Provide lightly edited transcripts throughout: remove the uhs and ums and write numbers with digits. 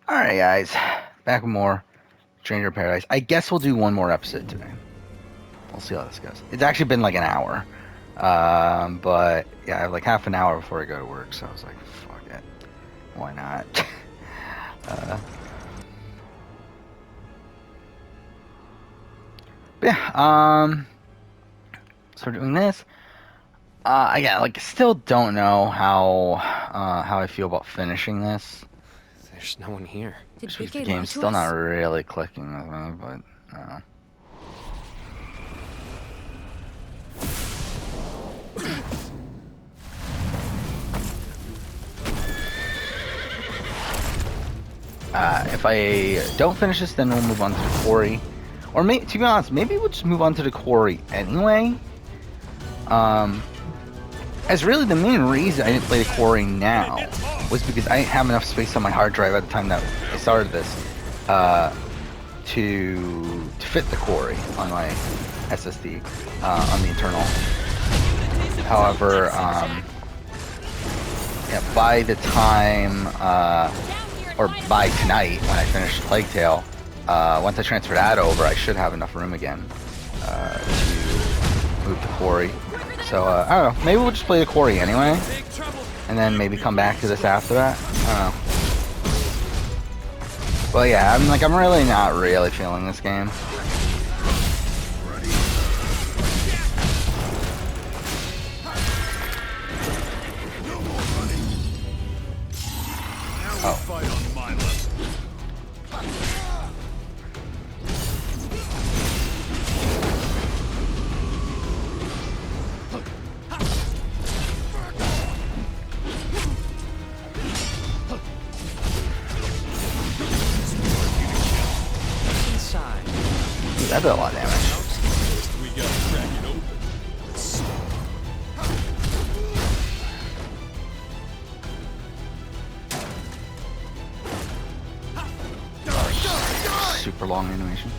Alright, guys. Back with more Stranger Paradise. I guess we'll do one more episode today. We'll see how this goes. It's actually been like an hour. But yeah, I have like half an hour before I go to work, so I was like, fuck it. Why not? But yeah, so we're doing this. I like still don't know how I feel about finishing this. There's no one here. Did The BK lie game's to still not us? really clicking with me, but I don't know. If I don't finish this, then we'll move on to the quarry. Or to be honest, maybe we'll just move on to the quarry anyway. As really the main reason I didn't play the quarry now was because I didn't have enough space on my hard drive at the time that I started this to fit the quarry on my SSD on the internal. However, yeah, by the time or by tonight when I finish Plague Tale, once I transfer that over, I should have enough room again to move the quarry. So, I don't know, maybe we'll just play the quarry anyway, and then maybe come back to this after that. I don't know. Well, yeah, I'm really not really feeling this game. That did a lot of damage. Super long animation.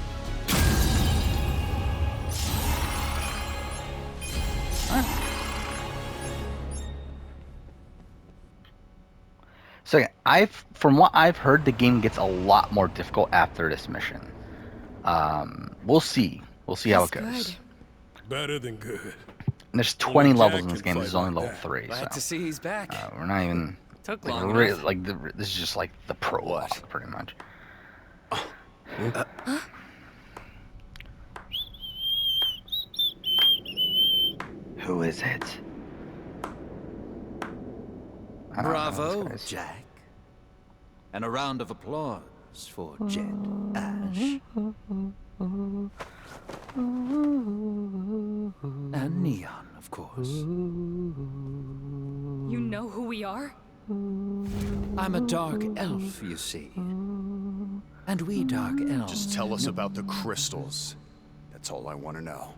So yeah, from what I've heard, the game gets a lot more difficult after this mission. We'll see. We'll see how it goes. Good. Better than good. And there's 20 Only levels Jack in this can game. This is fight only like level that. 3. Glad to So see he's back. we're not even Took like long really enough. this is just like the prologue, pretty much. Who is it? I don't know Bravo, these guys. Jack. And a round of applause for Jed Ash. And Neon, of course. You know who we are? I'm a dark elf, you see. And we dark elves... Just tell us about the crystals. That's all I want to know.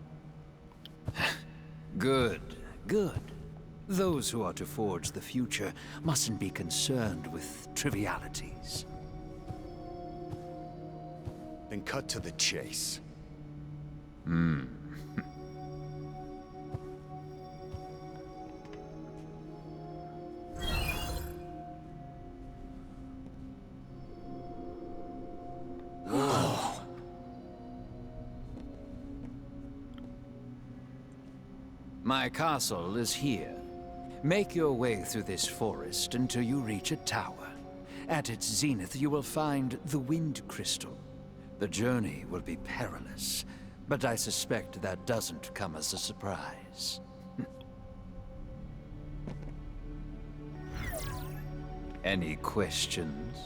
Good, good. Those who are to forge the future mustn't be concerned with trivialities. Then cut to the chase. My castle is here. Make your way through this forest until you reach a tower. At its zenith, you will find the Wind Crystal. The journey will be perilous, but I suspect that doesn't come as a surprise. Any questions?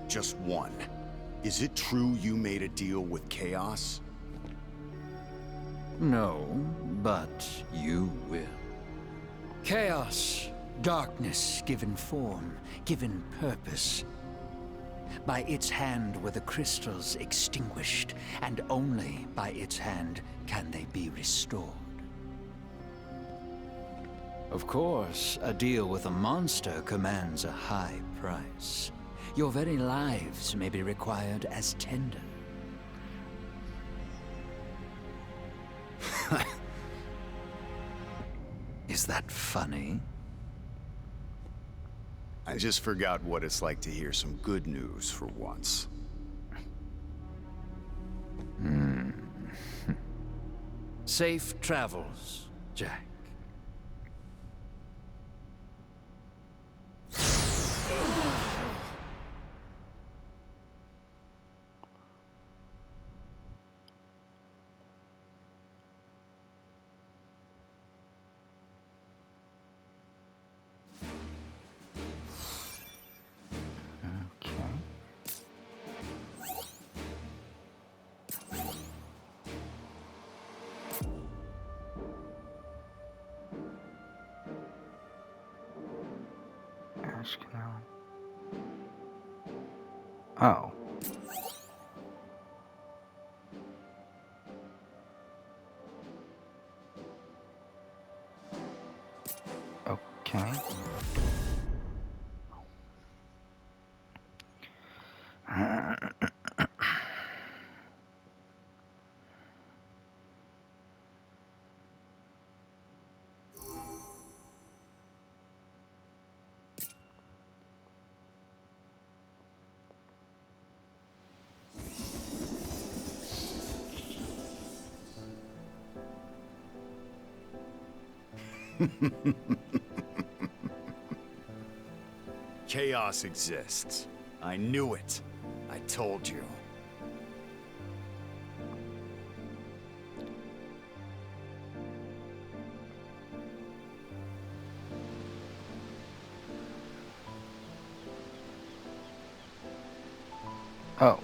Just one. Is it true you made a deal with Chaos? No, but you will. Chaos, darkness given form, given purpose. By its hand were the crystals extinguished, and only by its hand can they be restored. Of course, a deal with a monster commands a high price. Your very lives may be required as tender. Is that funny? I just forgot what it's like to hear some good news for once. Safe travels, Jack. Okay. Ash Canal. Oh. Okay. Chaos exists. I knew it. I told you. Oh.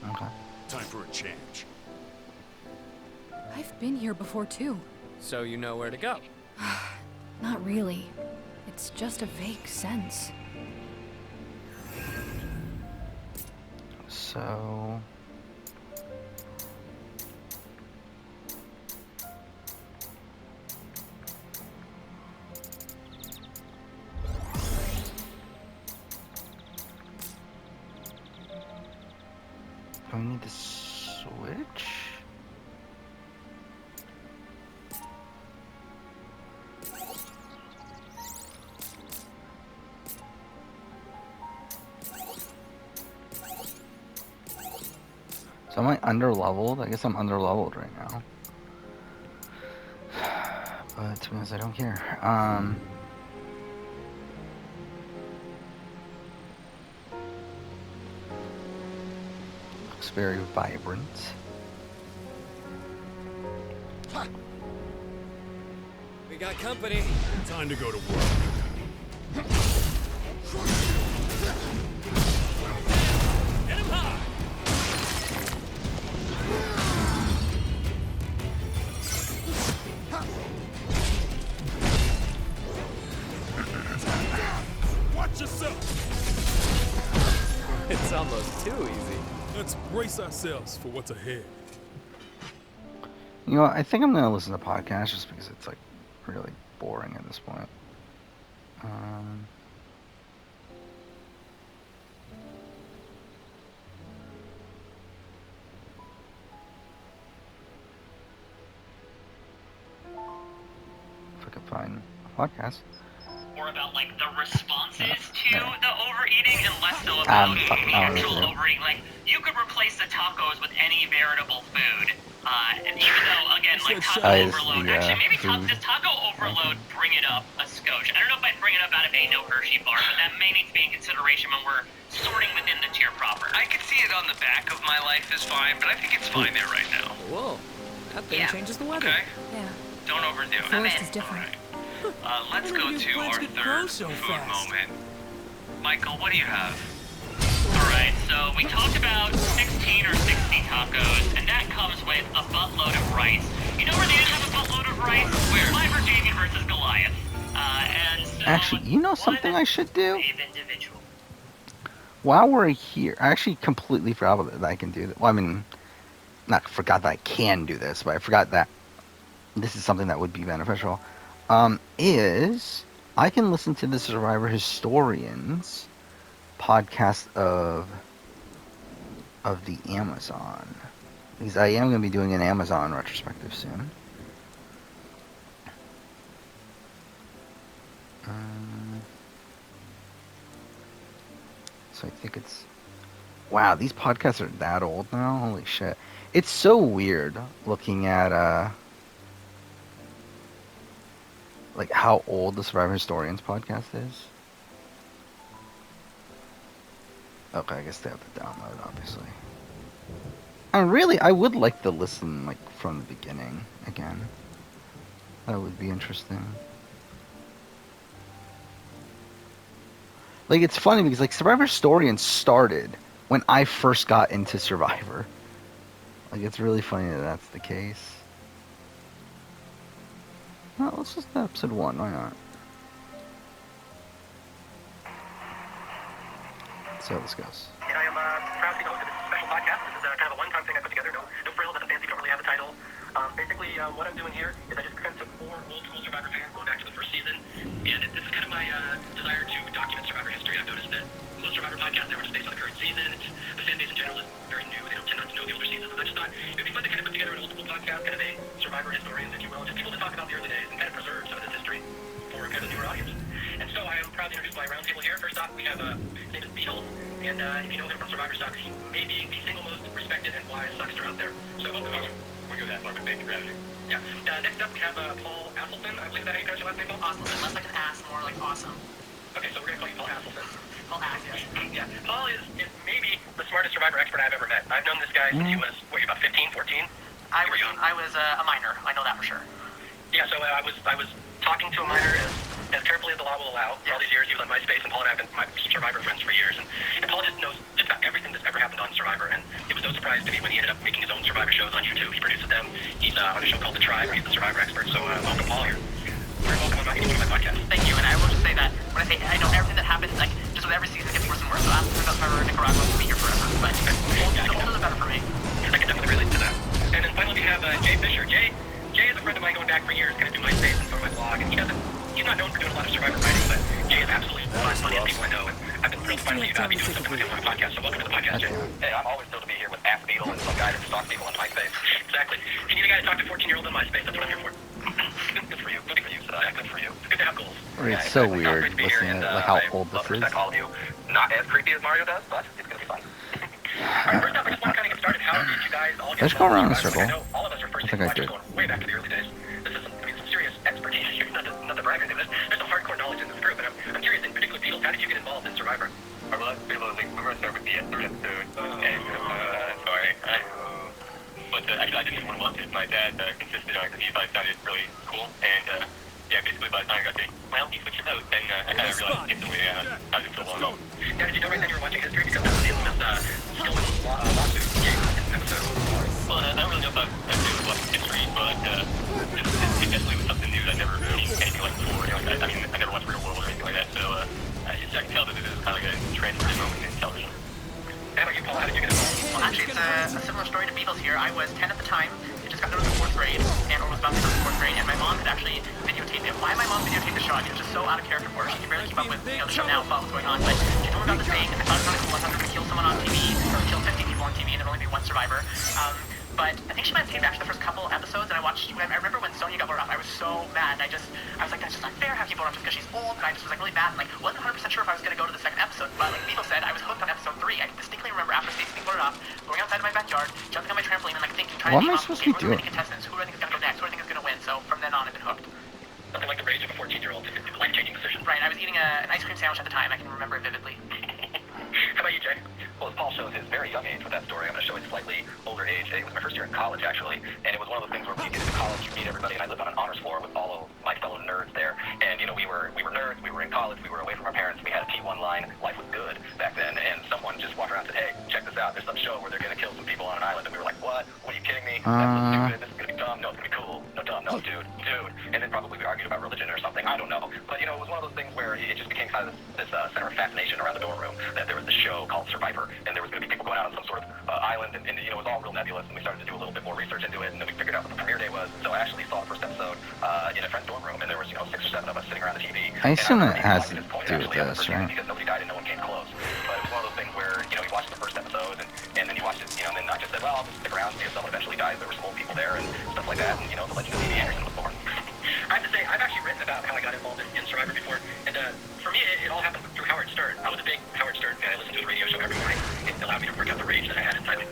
Okay. Time for a change. I've been here before too. So you know where to go. Not really. It's just a vague sense. So. Do we need to switch? So am I under-leveled? I guess I'm under-leveled right now. But to be honest, I don't care. Looks very vibrant. We got company. Time to go to work. Hit him hard. Watch yourself! It's almost too easy. Let's brace ourselves for what's ahead. You know what? I think I'm gonna listen to podcasts just because it's like really boring at this point. If I could find a podcast. More about like the responses to the overeating and less so about the actual overeating. Like you could replace the tacos with any veritable food. And even though again like taco overload, actually maybe does taco overload bring it up a skosh? I don't know if I'd bring it up out of a no Hershey bar, but that may need to be in consideration when we're sorting within the tier proper. I could see it on the back of my life is fine, but I think it's fine there right now. Whoa, that thing changes the weather. Okay? Yeah. Don't overdo it. The forest is different. Let's go to our third food moment. Michael, what do you have? Alright, so we talked about 16 or 60 tacos, and that comes with a buttload of rice. You know where they didn't have a buttload of rice? Where? Survivor Damien versus Goliath. And so Actually, you know something I should do? individual. While we're here, I actually completely forgot that I can do that. Well, I mean, not forgot that I can do this, but I forgot that this is something that would be beneficial. Is I can listen to the Survivor Historians podcast of the Amazon, because I am going to be doing an Amazon retrospective soon. So I think it's... Wow, these podcasts are that old now? Holy shit. It's so weird looking at, like, how old the Survivor Historians podcast is. Okay, I guess they have to download, obviously. And really, I would like to listen, like, from the beginning again. That would be interesting. Like, it's funny because, like, Survivor Historians started when I first got into Survivor. Like, it's really funny that that's the case. Well, let's just do episode 1, why not? Let's see how this goes. And I am proud to be the host of this special podcast. This is kind of a one-time thing I put together. No frills, nothing fancy, don't really have a title. Basically, what I'm doing here is I just kind of took 4 old-school Survivor fans going back to the first season, and this is kind of my desire to document Survivor history. I've noticed that most Survivor podcasts, they are just based on the current season. The fan base in general is very new. They don't tend not to know the older seasons. So I just thought it would be fun to kind of put together an old-school podcast, kind of a Survivor historians, if you will, just people to talk about the early days and kind of preserve some of this history for kind of a newer audience. And so I am proud to introduce my roundtable here. First off, we have his name is Beatles, and if you know him from Survivor Sucks, he may be the single most respected and wise suckster out there. So welcome. We'll give that more big gratitude. Yeah. Next up, we have Paul Asselson. I believe that how you pronounce your last name, Paul? Asselson, less like an ass, more like awesome. Okay, so we're gonna call you Paul Asselson. Paul Asselson. Yeah. Paul is maybe the smartest Survivor expert I've ever met. I've known this guy since he was, what, you about 15, 14? I was a minor. I know that for sure. Yeah, so I was talking to a minor as carefully as the law will allow. For all these years, he was on MySpace, and Paul and I have been my Survivor friends for years. And Paul just knows just about everything that's ever happened on Survivor. And it was no surprise to me when he ended up making his own Survivor shows on YouTube. He produces them. He's on a show called The Tribe, where he's the Survivor expert. So welcome, Paul, here. Very welcome on my podcast. Thank you, and I will just say that when I say I know everything that happens, like, just with every season it gets worse and worse. So I'm about Survivor Nicaragua will be here forever. But the older the better for me. I can definitely relate to that. And then finally we have Jay Fisher. Jay is a friend of mine going back for years, kind of do MySpace and sort of my blog, and he's not known for doing a lot of Survivor writing, but Jay is absolutely one of the funniest people I know, and I've been thrilled to finally be doing something with him on my podcast, so welcome to the podcast, Jay. Hey, I'm always thrilled to be here with Ass Beetle and some guy that stalks people on MySpace. Exactly. If you need a guy to talk to 14-year-olds on MySpace, that's what I'm here for. Good for you. Good for you. Good for you. It's good to have goals. It's so weird listening to like how old this is. All of you. Not as creepy as Mario does, but it's going to be fun. Alright, first up, I just want to kind of get started. How did you guys all get Let's go around in a circle. I know all of us are first season watchers going way back to the early days. This is some serious expertise here, not the brag or anything. There's some hardcore knowledge in this group, and I'm curious, in particular, Beatles, how did you get involved in Survivor? We're going to start with the third episode, and sorry. But actually, I didn't even want to watch it. My dad insisted on it because he thought it sounded really cool, and yeah, basically by the time I got to, well, he switched it out, and I kind of realized it's the way I did so long. Now, did you know right then you were watching history because that was the infamous Stillman lawsuit case episode? Well, I don't really know about history, but it definitely was something new. I'd never seen anything like before. You know, I mean, I never watched Real World or anything like that, so I can tell that it is kind of like a transformative moment in television. How about you, Paul? How did you get involved? Well, actually, it's a similar story to Beatles here. I was 10 at the time. I just got into the 4th grade, or was about to go to the 4th grade, and my mom had actually videotaped it. Why my mom videotaped the show? I mean, it was just so out of character for her. She could barely keep up with the show now, what was going on. But she told me about this thing. I thought it was really cool. I thought we could kill someone on TV, or kill 50 people on TV, and there'd only be one survivor. But I think she might have taped actually the first couple episodes, and I remember when Sonya got voted off, I was so mad, and I was like, that's just unfair having you vote off just because she's old, and I just was like really mad, and like, wasn't 100% sure if I was going to go to the second episode, but like Beetle said, I was hooked on episode 3. I distinctly remember after Stacey being voted off, going outside of my backyard, jumping on my trampoline, and like thinking, trying to name off, okay, who are the contestants, who do I think is going to go next, who do I think is going to win, so from then on, I've been hooked. Nothing like the rage of a 14-year-old. It's a life-changing decision. Right, I was eating an ice cream sandwich at the time, I can remember it vividly. How about you, Jay? Well, as Paul shows his very young age with that story, I'm going to show his slightly older age. It was my first year in college, actually, and it was one of those things where when you get into college, you meet everybody, and I lived on an honors floor with all of my fellow nerds there, and, you know, we were nerds, we were in college, we were away from our parents, we had a T1 line, life was good back then, and someone just walked around and said, hey, check this out, there's some show where they're going to kill some people on an island, and we were like, what? What are you kidding me? That's stupid, this is going to be dumb, no, it's going to be cool, no, dumb, no, dude, and then probably we argued about religion or something, I don't know, but, you know, it was one of those things where it just became kind of this center of fascination around the dorm room, that there was this show called Survivor, and there was going to be people going out on some sort of island, and you know, it was all real nebulous, and we started to do a little bit more research into it, and then we figured out what the premiere day was, so I actually saw the first episode in a friend's dorm room, and there was, you know, 6 or 7 of us sitting around the TV. I assume that has to do with this, right? Because nobody died and no one came close, but it was one of those things where, you know, we watched the first episode, and then you watched it, you know, and then I just said, well, I'll just stick around because someone eventually dies, there were some old people there, and stuff like that, and, you know, the legend of T.V. Anderson was born. I have to say, I've actually written about how I got involved in Survivor before, and for me, it all happened through Howard Stern. I was a big Howard Stern fan. I listened to his radio show every morning. It allowed me to work out the rage that I had inside me.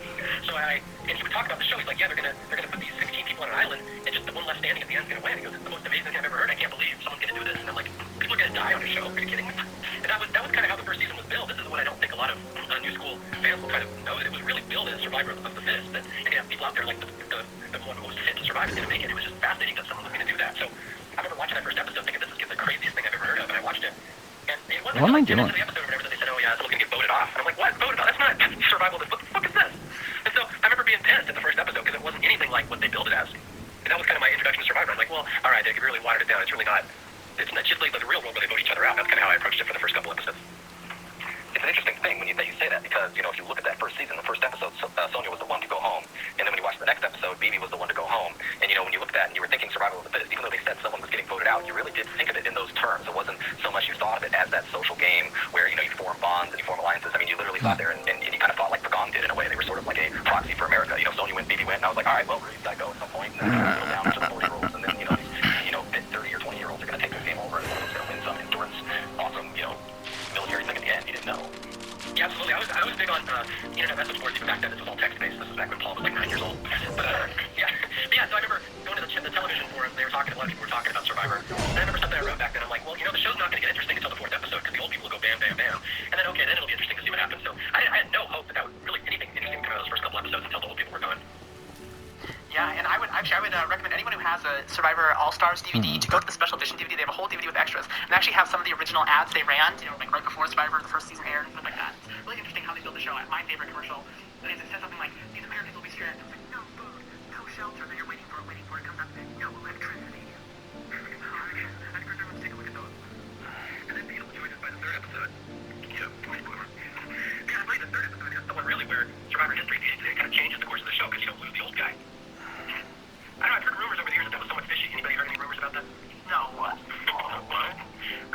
So and he would talk about the show. He's like, yeah, they're gonna put these 16 people on an island, and just the one left standing at the end is gonna win. He goes, it's the most amazing thing I've ever heard. I can't believe someone's gonna do this. And I'm like, people are gonna die on a show. Are you kidding me? And that was kind of how the first season was built. This is what I don't think a lot of new school fans will kind of know. That it was really built as Survivor of the Fittest. That and you have people out there like the one most fit to survive is gonna make it. It was just fascinating that someone was gonna do that. So I remember watching that first episode, thinking this is the craziest thing I've ever heard of, and I watched it. And it wasn't What am I until doing? the episode or whatever that they said, oh yeah, someone's gonna get voted off. And I'm like, what? Voted off? That's not survival. What the fuck is this? And so I remember being pissed at the first episode because it wasn't anything like what they billed it as. And that was kind of my introduction to Survivor. I was like, well, all right, they really watered it down. It's really not. It's just like the real world where they vote each other out. That's kind of how I approached it for the first couple episodes. It's an interesting thing that you say that because, if you look at that first season, the first episode, Sonya was the one to go home. And then when you watch the next episode, Bibi was the one to go home. And, when you looked at that and you were thinking Survival of the Fittest, even though they said someone was getting voted out, you really did think of it in those terms. It wasn't so much you thought of it as that social game where, you form bonds and you form alliances. I mean, you literally thought there and you kind of thought like Pagong did in a way. They were sort of like a proxy for America. Sonya went, Bibi went, and I was like, all right, well, Rudy's got to go at some point. And then go down to the 40-year-olds. And then, these, 30 or 20-year-olds are going to take their game over and one of them's going to win some endurance, awesome, military thing at the end. You didn't know. Yeah, absolutely. I was big on internet message boards even back then. This was all text-based. This was back when Paul was like 9 years old. But yeah, so I remember going to the television forums. A lot of people were talking about Survivor. And I remember something I wrote back then. I'm like, well, the show's not going to get interesting until the 4th episode because the old people will go bam, bam, bam. And then, okay, then it'll be interesting to see what happens. So I had no hope that would really anything interesting come out of those first couple episodes until the old people were gone. Yeah, and I would recommend anyone who has a Survivor All-Stars DVD to go to the special edition DVD. They have a whole DVD with extras, and actually have some of the original ads they ran, like right before Survivor, the first season aired, and stuff like that. It's really interesting how they built the show. My favorite commercial is it says something like, "These Americans will be stranded." It's like, no food, no shelter. Then you're waiting for it comes up. No electricity. It's hard. I encourage everyone to take a look at those. And then Beatles joined us by the 3rd episode. Spoiler. Yeah, by the 3rd episode, it's the one really where Survivor history it kind of changes the course of the show because you don't lose the old guy. I know, I've heard rumors over the years that was somewhat fishy. Anybody heard any rumors about that? No. What? What?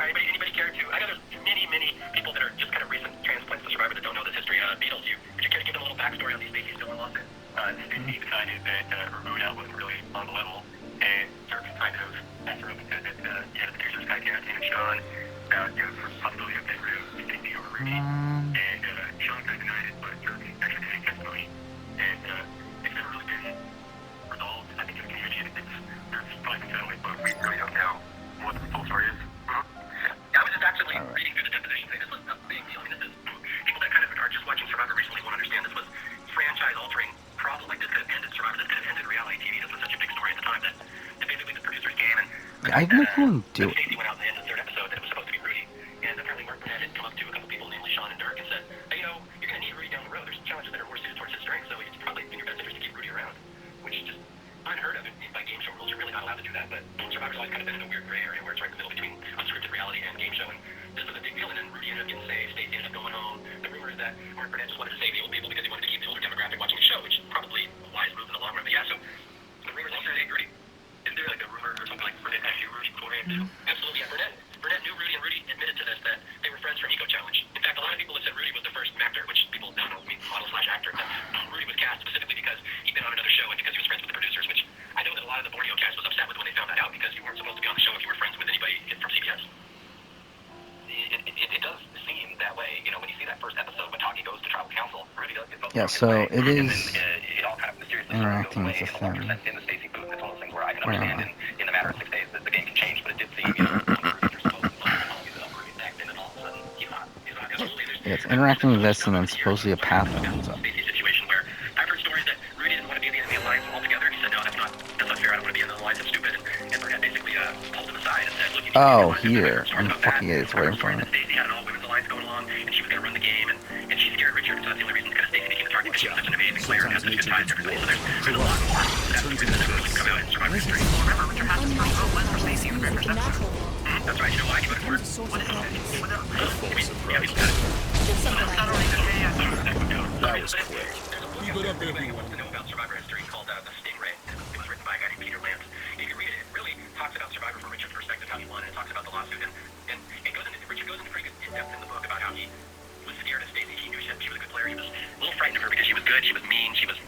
Anybody care to? I know there's many people that are just kind of recent transplants to Survivor that don't know this history. Beatles, would you care to give them a little backstory on these Stacey still in lawsuit? Stacey decided that her mood out wasn't really on the level, and started kind of after and said that the producers got Garrison and Sean about the possibility of getting rid of Stacey over Rudy, and Sean kind of denied it, but Jeremy actually did his testimony, and it's never really been resolved. I think in the community, there's probably been settlement, but we really don't know what the full story is. I was just actually reading through the deposition thing. This was a big deal. I mean, this is people that kind of are just watching Survivor recently won't understand. This was franchise-altering problem. Like this could have ended Survivor. This could have ended reality TV. This was such a big story at the time that basically the producers came and I have no clue do it. Stacey went out in the end of the 3rd episode that it was supposed to be Rudy, and apparently Mark Burnett had come up to a couple people, namely Sean and Dirk, and said, hey, you're going to need Rudy down the road. There's challenges that are more suited towards his strength, so it's probably in your best interest to keep Rudy around, which is just unheard of by game show rules. You're really not allowed to do that, but Survivor's always kind of been in a weird gray area where it's right in the middle between unscripted reality and game show, and this was a big deal, and then Rudy ended up getting saved, Stacey ended up going home. The rumor is that Mark Burnett just wanted to save the old people because he wanted to keep the older demographic watching the show, which is probably a wise move in the long run, but yeah, so the rumors also saved Rudy. Isn't there like a rumor or something like Burnett actually Rudy beforehand too? Absolutely, yeah, Burnett knew Rudy, and Rudy admitted to this, that they were friends from Eco Challenge. In fact, a lot of people have said Rudy was the first actor, which people don't know, model/actor, but Rudy was cast specifically because he'd been on another show and because he was friends with the producers, which I know that a lot of the Borneo cast was upset with when they found that out because you weren't supposed to be on the show if you were friends with anybody from CBS. It does seem that way, when you see that first episode when Taki goes to tribal council, Rudy does get voted. Yeah, so it is it all kind of mysteriously interacting goes with away the thing. in the Stacey booth. It's one of those things where I can understand in the matter of 6 days that the game can change, but it did seem, Yeah, it's interacting with this and then supposedly a path opens up. Stacey's situation where I've heard stories that Rudy didn't want to be in the alliance altogether. He said, no, that's not fair. I don't want to be in the alliance. It's stupid. And Burnett basically pulled him aside and said, look, you need Oh, to be here. I'm fucking it. It's right in front of me. Stacey had an all-women's alliance going along, and she was going to run the game, and she scared Richard, so that's the only reason kind of Stacey became the target because she was such an amazing player and had such good ties to everybody. So there's a lot more to that story that never really come out in Survivor history. Well, remember, Richard Hass's first vote was for Stacey in the very first episode. That's right. You know why he voted for her? What is it? Yeah, he's got it. That was quick. Keep it up, everyone. Wants to know about Survivor history called The Stingray. It was written by a guy named Peter Lance. If you read it, it really talks about Survivor from Richard's perspective, how he won, and it talks about the lawsuit, and Richard goes into pretty good in-depth in the book about how he was scared of Stacey. He knew she was a good player. He was a little frightened of her because she was good, she was mean, she was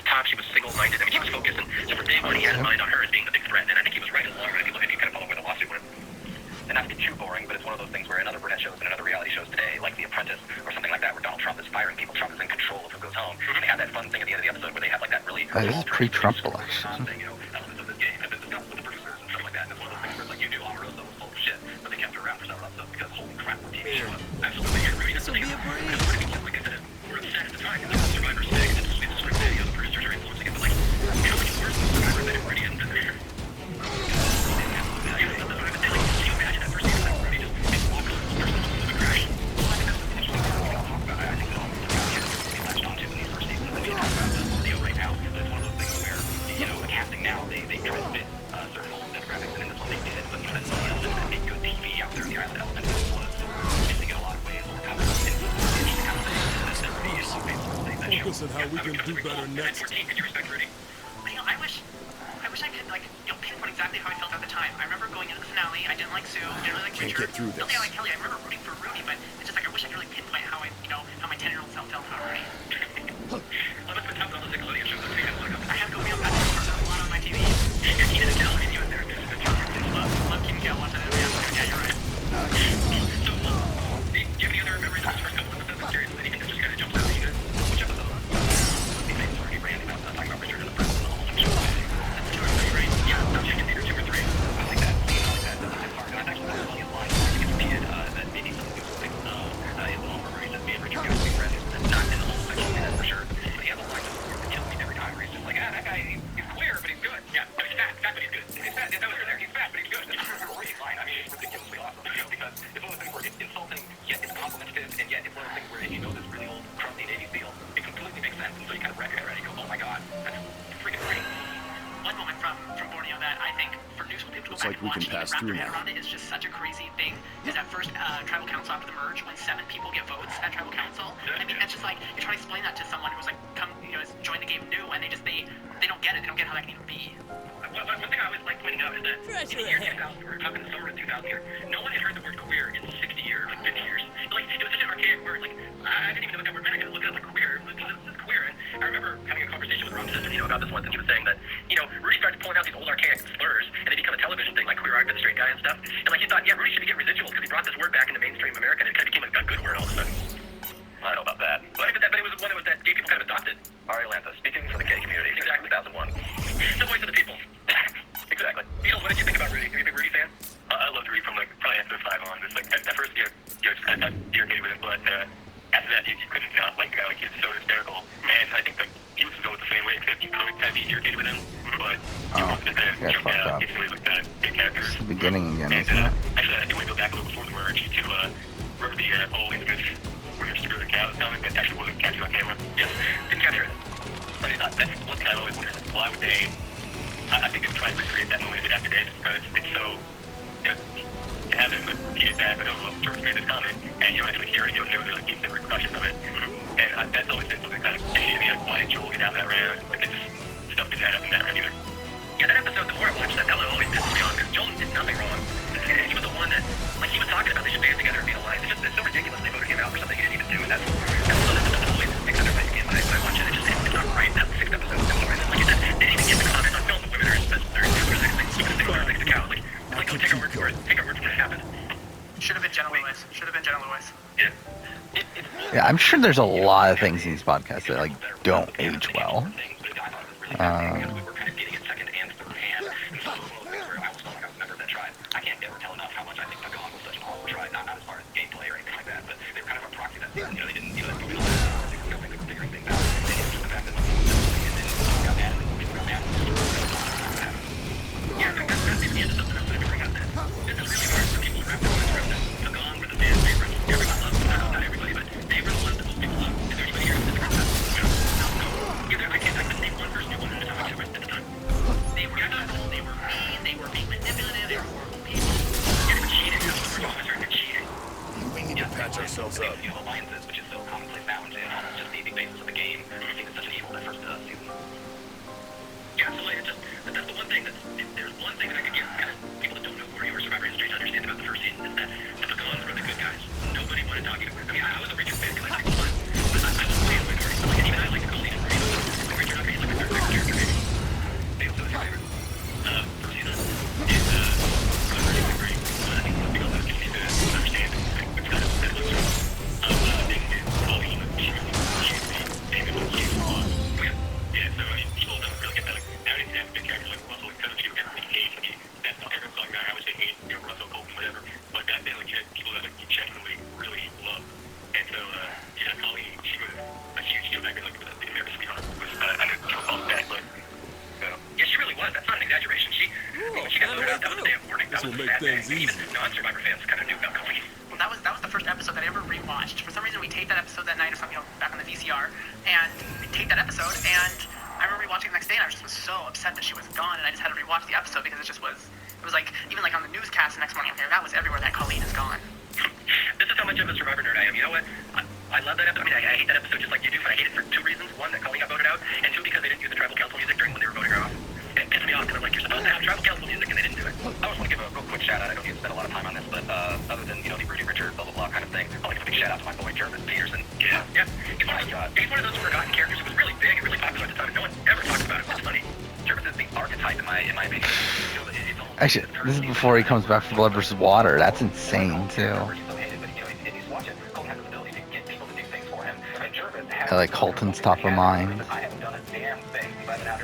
tough, she was single-minded. I mean, she was focused, and so from day one he had his mind on her as being the big threat, and I think he was right in the long run if you kind of follow where the lawsuit went. Atlantis or something like that, where Donald Trump is firing people. Trump is in control of who goes home. And they have that fun thing at the end of the episode where they have like that really. This is pre-Trump election. You know, elements of this game have been discussed with the producers and stuff like that. And it's one of those things where like you knew Omarosa was full of shit, but they kept her around for several episodes because holy crap, we're TV show. Absolutely. This will be a break. Like I said, we're upset at the time. Like Survivor 6, it's just sort of the producers are influencing it, but like, you know, when you work with Survivor, that already isn't in there. Focus on how we can do better next. I wish I could like pinpoint exactly how I felt at the time. I remember going into the finale. I didn't like Sue. Didn't really like Can't Richard. get through this. Nothing I like Kelly. I remember rooting for Rudy, but it's just like I wish I could really pinpoint how my 10-year-old self felt about Rudy. I have to go beyond that for a lot on my TV. He didn't tell me he was there. Love King Kel watching it. Yeah, you're right. So, do you have any other memories of the first couple episodes? I'm curious. Anything that just kind of jumps out at you guys? Which episode? It's already ran about talking about Richard and the press and the whole thing. That's 2 or 3, right? Yeah, I'm checking either 2 or 3. I like that scene. I like that. That part. That's actually the funniest line. I think it's repeated. That maybe something was like, in the home where he says, me and Richard got to be friends. That's not in the whole section, that's for sure. But he has a line that kills me every time where he's just like, that guy, he's queer, but he's good. Yeah, but he's fat, but he's good. He's fat, that was there. He's fat, but he's good. That's a great line. I mean, it's ridiculously awesome. Because it's one of the things where it's insulting, yet it's complimentary, and yet it's one of the things where if you know this really old, crusty Navy SEAL, it completely makes sense. And so you kind of wrap your head around it and go, oh my god, that's freaking great. One moment from Borneo that I think for news people to go back and watch and wrap their head around it is just such a crazy thing. Is that first tribal council after the merge when 7 people get votes at tribal council? I mean, that's just like you're trying to explain that to someone who's like join the game new and they don't get it. They don't get how that can even be. One thing I always like pointing out is that in the year 2000, we're talking the summer of 2000 here, no one had heard the word queer in 60 years, like 50 years. Like, it was such an archaic word, like, I didn't even know what that word meant. I could look it up like queer. This is queer. And I remember having a conversation with Ron's sister, about this once, and she was saying that, Rudy started pulling out these old archaic slurs, and they become a television thing, like queer eye for the straight guy and stuff. And like, he thought, yeah, Rudy should get residuals because he brought this word back into mainstream America, and it kind of became a good word all of a sudden. I don't know about that. But it was one that gay people kind of adopted. Ari Lantha, speaking for the gay community. Exactly, 2001. The voice of the people. Exactly. Beatles, what did you think about Rudy? Are you a big Rudy fan? I loved Rudy from probably episode 5 on. It's like at first you're just kind of irritated with him, but after that you couldn't not like the guy. Like, he's so hysterical. And I think he was going the same way, except you could kind of be irritated with him, but you want to kind of jump out. It's really like that big character. It's the beginning again, and, isn't it? Actually, I do want to go back a little before the merge to remember the instance where you're screwing the cow down, but actually wasn't catching on camera. Yes, didn't capture it. But that's one thing I always wondered. Why would they? I think they would try to recreate that moment after day because it's so. To have him repeat it back, but also to recreate this comment, and you actually hear it, you know, there's like the repercussions of it. And that's always been something kind of shady to me. Like, why did Joel get out that round? Like, it's stuff didn't happen that round either. Yeah, that episode, the more I watched that, Ella always pissed me off because Joel did nothing wrong. And he was the one that, like, he was talking about they should band together and be allies. It's so ridiculous they voted him out for something he didn't even do, and that's always makes everybody again when I watch it. It's not right. That 6th episode is right. Like you said, they didn't even get the comment on film. The women are super sexy cows. Like, go take our word for it. Take our word for it. It happened. Should have been Jenna Lewis. Yeah. Yeah, I'm sure there's a lot of things in these podcasts that like don't age well. I can't ever tell enough how much I think the Gong was such an awful try. Not as far as gameplay or anything like that, but they were kind of a proxy that season. They didn't, that movie they were figuring things out. They didn't just the fact that people got mad and people got mad. Yeah, that's the end of something else that I bring up. This is really hard for people to wrap their minds around that. The Gong were the fan favorites. Everyone loved them. Not everybody, but they were the ones that most people loved. Is there anybody here who disagrees with that? No. I couldn't name one person who wanted to talk about it at the time. They were evil, they were mean, they were being manipulative, they were horrible people. And they were cheating. They're cheating. We need to patch ourselves up. You have alliances, which is so commonplace now in almost just the basis of the game. I think it's such an evil that first season. Yeah, so like, that's the one thing there's one thing that I could get kind of people that don't know who your Survivor history to understand about the first season is that the Pagans were the good guys. Nobody wanted to talk to you. I mean, I was a Richard fan because I liked fun, but I was way a minority. So like, even I like to call Ethan Marie, like Richard, he's like a third character maybe. They also was your favorite. First season is really great. I think because I was getting to understand which kind of that looks from. episode that night or something, back on the VCR, and tape that episode. And I remember rewatching the next day, and I was so upset that she was gone, and I just had to rewatch the episode because it was like, even like on the newscast the next morning, that was everywhere that Colleen is gone. This is how much of a Survivor nerd I am. You know what? I love that episode. I mean, I hate that episode just like you do, but I hate it for two reasons. One, that Colleen got voted out, and two, because they didn't use the tribal council music during when they were voting her off. It pissed me off because I'm like, you're supposed to have tribal council music, and they didn't do it. I just want to give a quick shout out. I don't need to spend a lot of time on this, but other than, the Rudy Richard, blah, blah, blah kind of thing, I want to give a big shout out to my boy, Jervis Peterson. Yeah. He's one of those forgotten characters who was really big and really popular at the time, and no one ever talks about it. It's funny. Jervis is the archetype, in my opinion. Actually, this is before he comes back for Blood versus Water. That's insane, too. I like Colton's top of mind.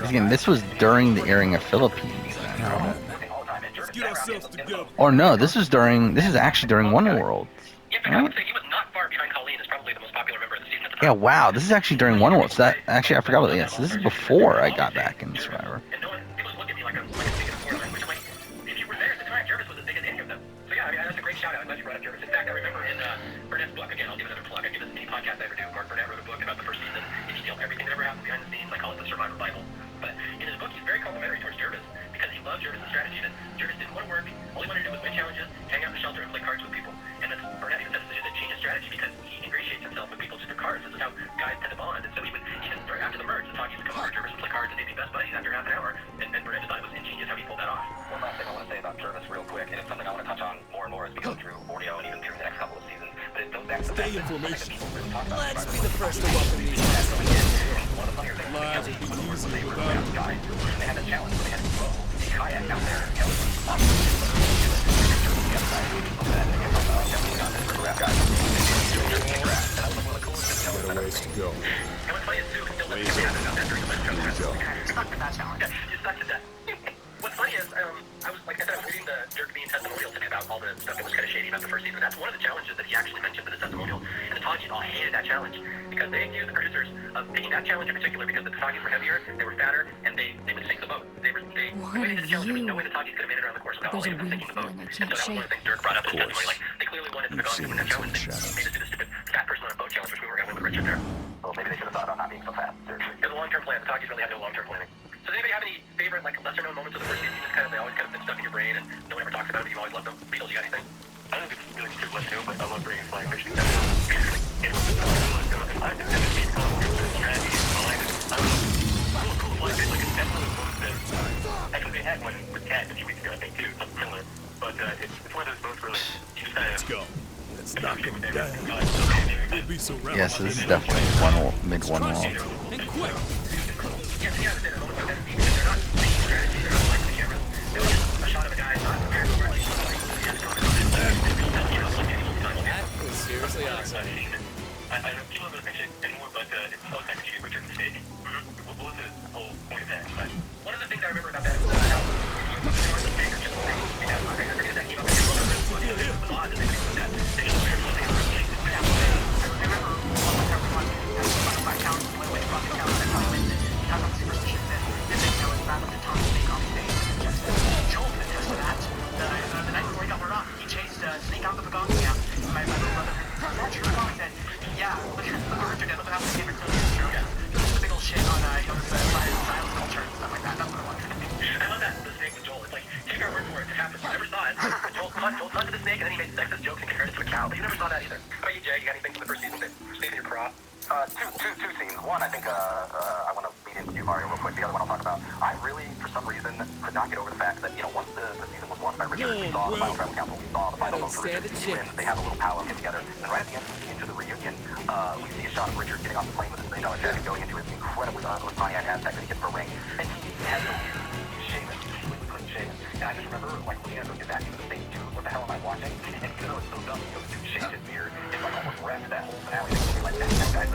Again, this was during the airing of Philippines. Or no, this is actually during One World. Right? Yeah, wow, this is actually during One World. So that, actually, I forgot about this. This is before I got back in Survivor. Stay information. Let's be the first to welcome these Lives will be easier without it. They had a challenge, they had to throw a kayak out there. Better ways to go. Ways What's funny is, I was reading the Dirk Bean testimonial today about all the stuff that was kind of shady about the first season. That's one of the challenges that he actually mentioned in the testimonial. And the Takis all hated that challenge because they accused the producers of picking that challenge in particular because the Takis were heavier, they were fatter, and they would sink the boat. The way they did the challenge, there was no way the Takis could have made it around the course without all of them sinking the boat. And so that was one of the things Dirk brought up in his testimony. Like, they clearly wanted the Pagans to win that challenge. They made us do the stupid fat person on a boat challenge, which we were going to win with Richard there. Well, maybe they should have thought about not being so fat. Seriously. It was a long-term plan. The Takis really had no long-term planning. So does anybody have any favorite, lesser-known moments of the first season? They always kind of been stuck in your brain, and no one ever talks about it, but you always loved them. Beatles, you got anything? I don't think it's really too much new, but I love bringing flying fish together. It was so cool. I did that strategy behind it. I don't know. Cool flying fish, it's definitely one of them. Actually, they had one with Cat a few weeks ago, I think, too, something similar. But it's one of those boats where, you just kind of... Let's go. Let's knock him down. We'll be so relevant. Yes, this is definitely mid-One World. And quick! That was seriously awesome. I don't feel those things anymore, but it's so nice to get Richard and Steak. What was the whole point of that? But one of the things I remember about that was how the Steak are just great. I forget that came up in the book. It was odd that they did that. They just were able to take it. I remember one time we watched my account, my way from the account, and I went and got on superstition that this is how it's rather than Tom Snake on stage. Joel can attest to that. The night before he got burned off, he chased Snake out of the Pagong camp. My little brother, that's your mom said, yeah, look at Richard did, look at how he came into the show. The big old shit on, this silence culture and stuff like that. That's what I want. I love that, the snake with Joel. It's like, take our word for it. It happened. You never saw it. Joel talked to the snake and then he made sexist jokes and compared it to a cow. But you never saw that either. How about you, Jay? You got anything from the first season that stayed in your craw? Two scenes. One, I think, I want to lead into you, Mario, real quick. The other one I'll talk about. I really, for some reason, could not get over the fact that, once the season was won by Richard, we saw the final tribal council, we saw the final vote for Richard. They have a little powwow get together. And right at the end, into the reunion, we see a shot of Richard getting off the plane with his $1 million check and going into his incredibly ugly Pontiac Aztec that he gets for a ring. And he has no beard. He's shaven. He's completely clean shaven. And I just remember, looking at him and back into the same dude. What the hell am I watching? And even though it's so dumb, the dude shaved his beard. It almost wrecked that whole finale. That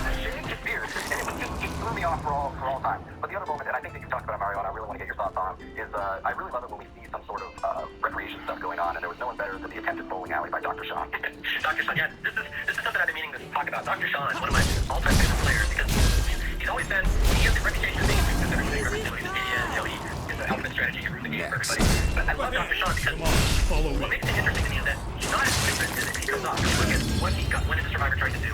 guy's shaving his beard. And it just threw me off for all time. But the other moment, and I think that you talked about it, Mario, and I really want to get your thoughts on, is I really love it when we see some sort of recreation stuff going on, and there was no one better than the attempted bowling alley by Dr. Sean. Dr. Sean, yeah, this is something I've been meaning to talk about. Dr. Sean is one of my all-time favorite players because he's always been, he has the reputation of being because everything represents the media, he has an ultimate strategy, he rules the game for everybody. But I love Dr. Sean because what makes it interesting to me is that he's not as stupid as he comes off. If you look at what into Survivor tried to do,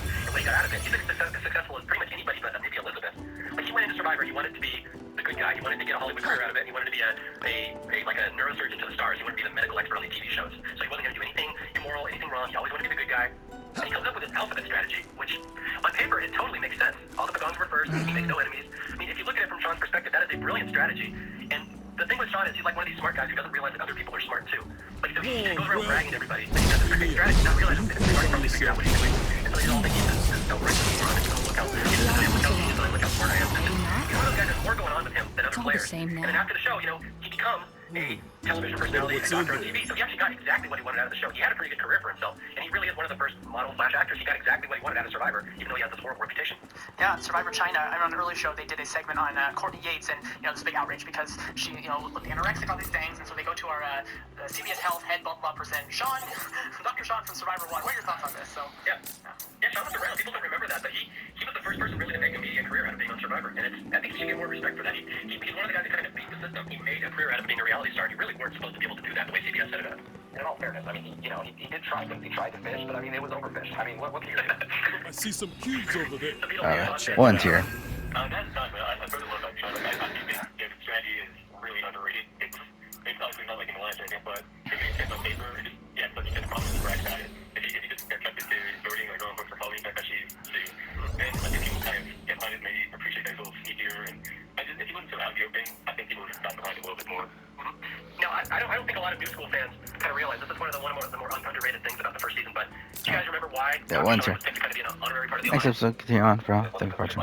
alphabet strategy, which on paper it totally makes sense. All the Pagans were first, he makes no enemies. I mean, if you look at it from Sean's perspective, that is a brilliant strategy. And the thing with Sean is he's like one of these smart guys who doesn't realize that other people are smart too. Like, so he goes around bragging to everybody. But he does this great strategy, not realizing that he's probably figured out what he's doing. And so he's all thinking this is so right. Look how smart I am. He's one of those guys, there's more going on with him than other players. And then after the show, you know, he becomes a television personality and a doctor on TV. So he actually got exactly what he wanted out of the show. He had a pretty good career for himself, and he really is one of the first model/actors. He got exactly what he wanted out of Survivor, even though he has this horrible reputation. Yeah, Survivor China. I remember on an early show they did a segment on Courtney Yates, and this big outrage because she, looked anorexic, all these things, and so they go to our CBS Health head blah blah person, Sean, Dr. Sean from Survivor 1. What are your thoughts on this? So yeah, Sean was around. People don't remember that, but he was the first person really to make a media career out of being on Survivor, and I think he should get more respect for that. He's one of the guys who kind of beat the system. He made a career out of being a reality star. He really weren't supposed to be able to do that the way CBS set it up. In all fairness, I mean, he did try things. He tried to fish, but I mean, it was overfished. I mean, what can you do? I see some cubes over there. One's here. That's not. I really love that Sean. I think his strategy is really underrated. It's obviously not like in the last second, but if it's on paper, it's such a problem to brag about it. If he just kept it to voting or going for Pauline, that's actually too. And I think people kind of get behind it, maybe appreciate that a little sneakier. And if he wasn't so out in the open, I think people would have gotten behind it a little bit more. No, I don't think a lot of new school fans kind of realize this is one of the more underrated things about the first season. But do you guys remember why? Yeah, one's here. Kind of be an honorary part of the Next episode, continue on, bro. Thank you for watching.